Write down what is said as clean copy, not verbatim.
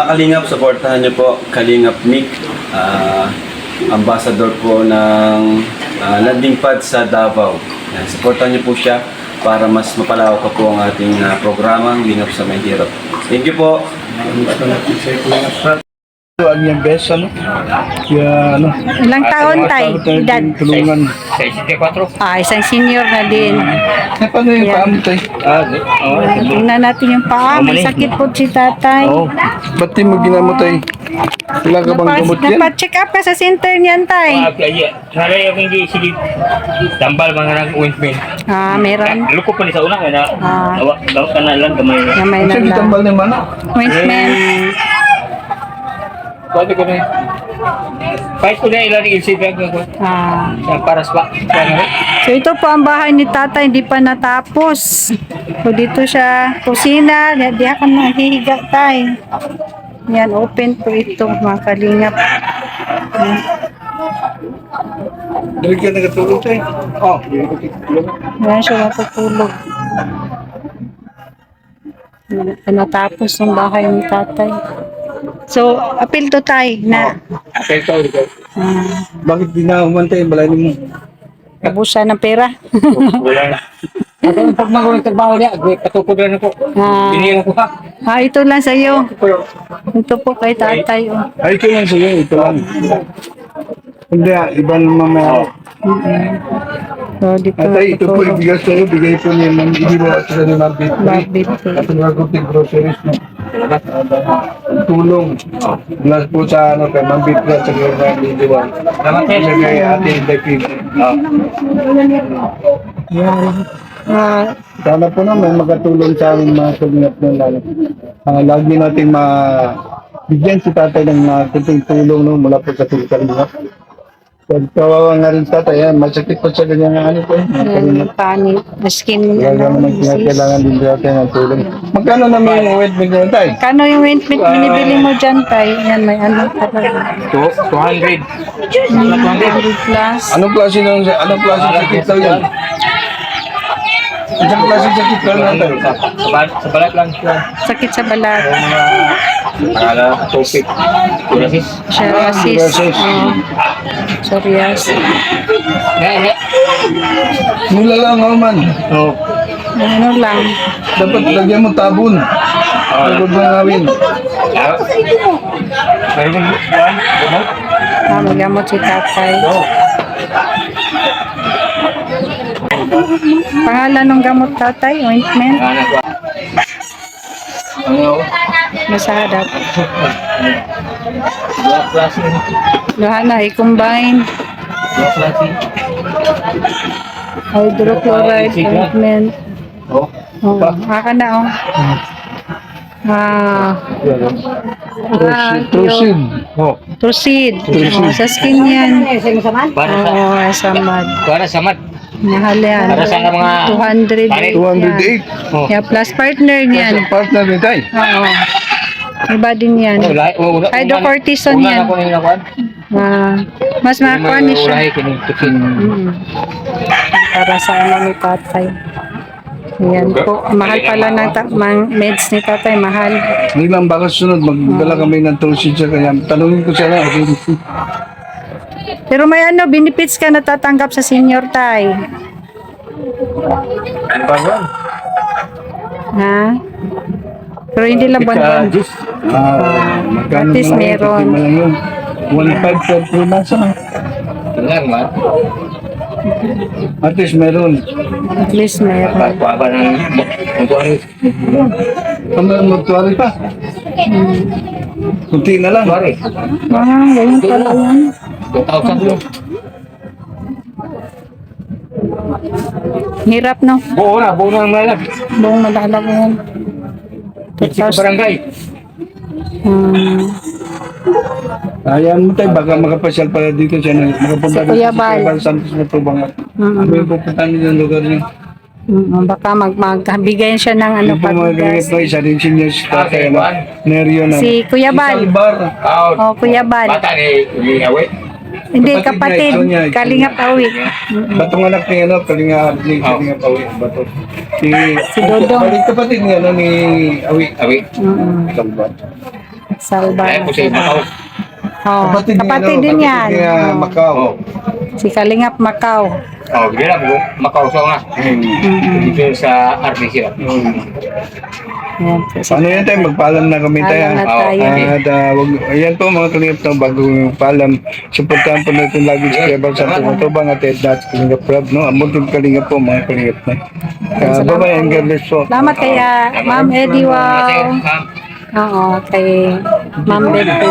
Kalingap, supportahan niyo po Kalingap Mick, ambassador po ng landing pad sa Davao. Yan, supportahan niyo po siya para mas mapalawak pa po ang ating programang Lingap sa May Hirap. Thank you po. Ang yung best, ano? Kaya, ano? Ilang taon tay? Edad? Tulungan. 64. Isang senior na din. Paano yung Yan. paam, tay? Tingnan natin yung paa. May sakit po si tatay. Oo. Ba't di mo ginamot, tay? Wala ka bang gamot yan? Napa-check up ka sa center niyan tay. Sana yung hindi sige tambal mga nag-ointment. Meron. Luko pa ni sa una kaya na daw ka na lang gamay. Gamay na Kasi lang. tambal ng mana. Ointment. Pwede ko na. Kahit ko na ilan yung incident ko. Para sa So ito po ang bahay ni tatay, hindi pa natapos. So dito siya, kusina, di ka mahihiga tay. Yan, open po ito mga kalingap. Dali ka nagatulog, tay? Oo. Yan siya matutulog. Natapos ang bahay ni tatay. So, appeal to tay na Apel to dito. Bakit di na umantay? Balay mo. abusa ng pera. Wala na. Ako pag magawin trabaho niya, patukod lang ako. Binigyan ko ha. Ito lang sa iyo. Ito po kay tatay. Oh. Ay, ito lang sa'yo. Ito lang. Hindi, iba naman mamaya. So, dito Atay, ito po natutulog. ibigas sa'yo. Bigay po niya ng ihiwa sa ni Marbit. Marbit. At nagagutin groceries mo. Tulong. Plus po sa ano kay Marbit at sa iyo ng ihiwa. Sa kay Ate David. Yan. Sana po naman makatulong sa aming mga suminat ng lalo. Lagi natin bigyan si tatay ng kunting tulong no, mula po sa tulong. Kawawa nga rin tatay, masakit po sa ganyan ng ano po. Yan, panit. Skin Kaya naman kailangan din natin ng tulong. Magkano naman yung weight mo tayo? Kano yung ointment binibili mo dyan tay? Yan, may ano talaga. 200. 100 plus. Anong klase sakit daw yan? Isang klase sakit daw yan tayo? Sa balat lang. Sakit sa balat. Topic. Psoriasis. Psoriasis. Nula lang man. Ano lang. Dapat lagyan mo tabon. Pagod mo ngawin. Magamot si tatay. Pangalan ng gamot tatay? Ointment? Masadat. Lahat na i-combine. Hydrochloride ointment. Haka na oh. Trusid. Trusid. Sa skin yan. Para sa mat. Mahal yan. Para sa mga 208 yan. 208. Yeah, plus partner niyan. Partner ni tayo. Oo. Iba din yan. Hydrocortisone yan. Mas makakuha niya siya. Para sa ano ni tatay. Yan po. Mahal pala ng meds ni tatay. Mahal. Hindi lang baka sunod, magdala kami ng trusid siya. Kaya tanungin ko siya na. Pero may ano, benefits ka natatanggap sa senior tay. Ano ba yan? Ha? Pero hindi lang buwan-buwan. Magkano At least na lang, meron. hindi mo lang yun. 1.5 per 3 months na. Tingnan man. At least meron. At least meron. Pagpapa ng magkuhanin. Magtuwari pa. Kunti na lang. Ganyan pala yan. 2,000 yun. Hirap no? Buo na ang malag. Buong madalag yan. Sa barangay. Ayan mo tayo, baka makapasyal pala dito siya. Makapunta Si Kuya Bal. Kuya Bal Santos na Tubang. Ano yung pupuntahan niyo yung lugar niyo? Baka magbigay siya ng ano Yung pumagayat pagbigas. mo, isa rin senior tatay. Neryo na. Si Kuya Bal. Isalbar. Oh, Kuya Bal. Bata ni Awe. Hindi, Kapatid kapatid. niya, ito niya. Kalingap awit. Batong anak ni ano, Kalinga Pawi, Bato. Si Dodong. Kapatid ni ano ni Awi. Awe. Salbar. Salva. Kaya po siya Macau. Oh, Kapatid din yan. niya, Oh. Macau. Si Kalingap Macau. Oh, hindi na po. Macau sa nga. Dito sa RDC. Ayan po. Ano yan tayo? Magpaalam na kami tayo. Paalam na tayo. At ayan po mga kalingap na bago paalam. Supportahan po natin lagi si Kebal sa Tumutubang at Edad Kalingap Rob. No? Amuntin kalingap po mga kalingap na. Bye-bye and God bless po. Salamat kay Ma'am Eddie Wow. Oo, kay Ma'am Beth po.